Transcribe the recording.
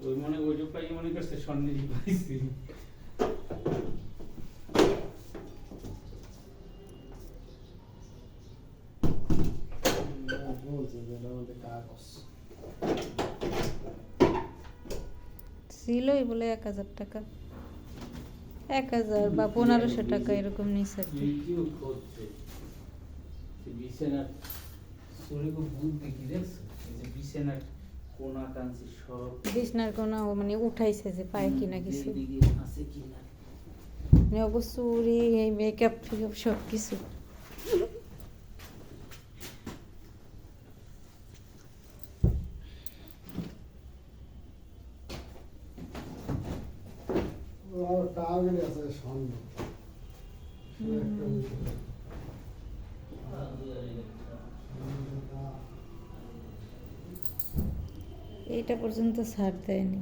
ওই মনে ওই পাই মনে করছে স্বর্ণেরই পাইছি। ছিলই বলে 1000 টাকা, 1000 বা 1500 টাকা এরকম নিছে আর কি। বিছানার চুরি খুব বুদ্ধি কি দেখছো? এই যে বিছানার কোনা কাঞ্চি সব বিছনার কোনা মানে উঠাইছে যে পায় কিনা কিছু আছে কিনা চুরি, এই মেকআপ টেকআপ সব কিছু। এইটা পর্যন্ত ছাড় দেয়নি।